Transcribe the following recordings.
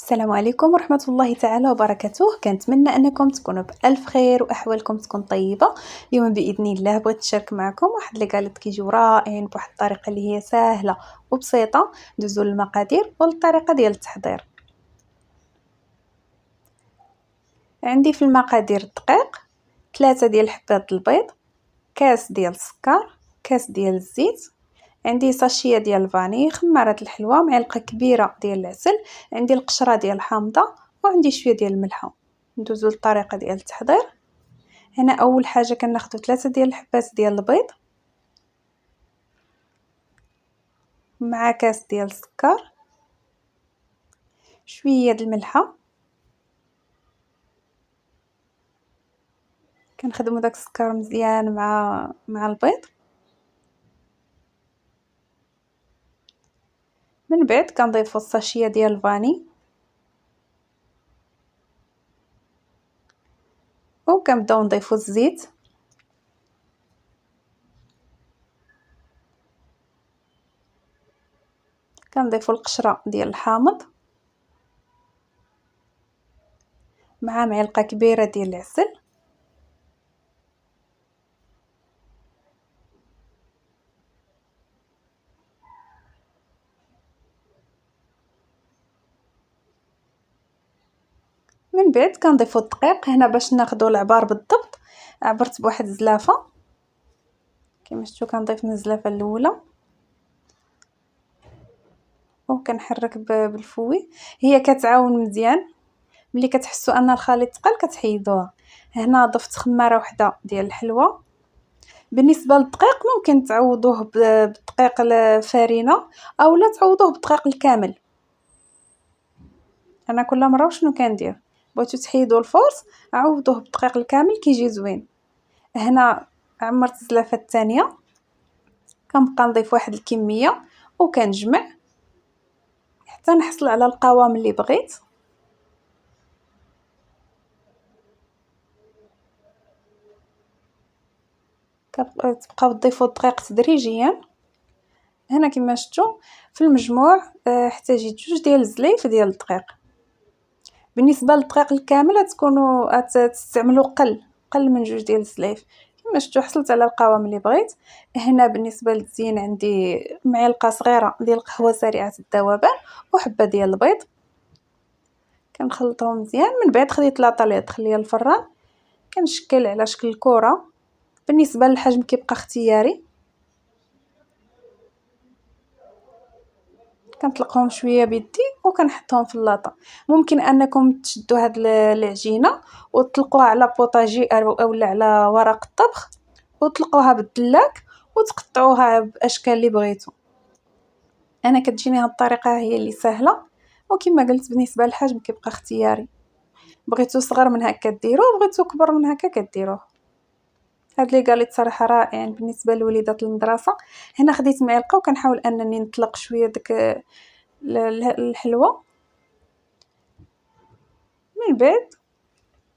السلام عليكم ورحمة الله تعالى وبركاته. كنتمنى أنكم تكونوا بألف خير وأحوالكم تكون طيبة. اليوم بإذن الله بغيت نشارك معكم واحد لي قالت كيجيو رائعين بواحد الطريقة اللي هي سهلة وبسيطة. ندوزو للمقادير والطريقة ديال التحضير. عندي في المقادير الدقيق 3 ديال حبات البيض، كاس ديال السكر، كاس ديال الزيت، عندي ساشيه ديال الفاني، خمارة الحلوى، معلقه كبيره ديال العسل، عندي القشره ديال الحامضه، وعندي شويه ديال الملحه. ندوزو للطريقه ديال التحضير. هنا اول حاجه كناخذ 3 ديال الحبات ديال البيض مع كاس ديال السكر، شويه د الملحه. كنخدموا داك السكر مزيان مع البيض. من بعد كنضيفوا الساشيه ديال الفاني وكنبداو نضيفوا الزيت، كنضيفوا القشره ديال الحامض مع معلقه كبيره ديال العسل، من بعد كنضيفوا الدقيق. هنا باش ناخذوا العبار بالضبط عبرت بواحد الزلافه كما شفتوا. كنضيف من الزلافه الاولى وكنحرك بالفوي. هي كتعاون مزيان. ملي كتحسوا ان الخليط ثقل كتحيدوها. هنا ضفت خماره وحده ديال الحلوى. بالنسبه للدقيق ممكن تعوضوه بالدقيق الفارينه اولا تعوضوه بالدقيق الكامل. انا كل مره شنو كندير، بغيتو تحيدوا الفورص عوضوه بالدقيق الكامل كيجي زوين. هنا عمرت الزلافه الثانيه، كنبقى نضيف واحد الكميه وكنجمع حتى نحصل على القوام اللي بغيت. كتبقاو تضيفوا الدقيق تدريجيا. هنا كما شفتوا في المجموع احتاجيت 2 ديال الزليف ديال الدقيق. بالنسبه للدقيق الكامل تكونوا تستعملوا قل من 2 ديال الزليف. كما شفتوا حصلت على القوام اللي بغيت. هنا بالنسبه للتزيين عندي معلقه صغيره ديال القهوه سريعه الذوبان وحبه ديال البيض. كنخلطهم مزيان. من بعد خديت لاطه اللي دخليها الفران، كنشكل على شكل كره. بالنسبه للحجم كيبقى اختياري. كنطلقهم شويه بيدي وكنحطهم في اللاطه. ممكن انكم تشدوا هاد العجينه وتطلقوها على بوطاجي او على ورق الطبخ وتطلقوها بالدلاك وتقطعوها باشكال اللي بغيتو. انا كتجيني هاد الطريقه هي اللي سهله، وكما قلت بالنسبه للحجم كيبقى اختياري. بغيتو صغر من هكا ديروه، بغيتو كبر من هكا كديروه. هاد لي قاليت صراحه رائعين بالنسبه لوليدات المدرسه. هنا خديت معلقه وكنحاول انني نطلق شويه داك الحلوى. من بعد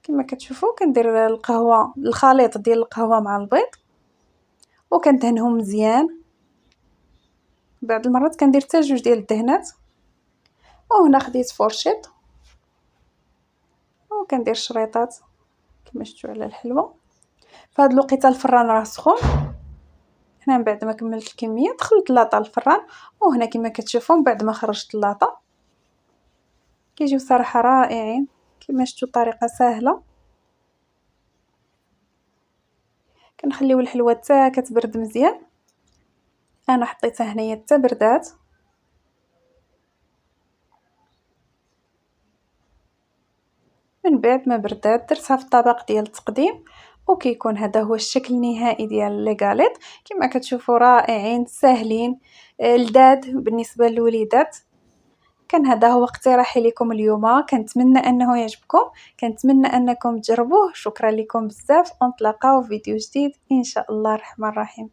كما كتشوفوا كندير الخليط ديال القهوه مع البيض وكندهنهم مزيان. بعض المرات كندير حتى 2 ديال الدهنات. وهنا خديت فورشيط وكندير شريطات كما شفتوا على الحلوى. فهاد الوقيته الفران راه سخون. هنا من بعد ما كملت الكميه دخلت اللاطه الفران. وهنا كما كتشوفوا بعد ما خرجت اللاطه كيجيو صراحه رائعين. كما شفتوا الطريقه سهله. كنخليو الحلوى حتى كتبرد مزيان. انا حطيتها هنايا حتى بردات. من بعد ما بردات درتها في الطبق ديال التقديم وكيكون هذا هو الشكل النهائي ديال لي غاليط. كما كتشوفوا رائعين ساهلين لذاذ بالنسبه للوليدات. كان هذا هو اقتراحي لكم اليوم. كنتمنى انه يعجبكم، كنتمنى انكم تجربوه. شكرا لكم بزاف ونتلاقاو في فيديو جديد ان شاء الله الرحمن الرحيم.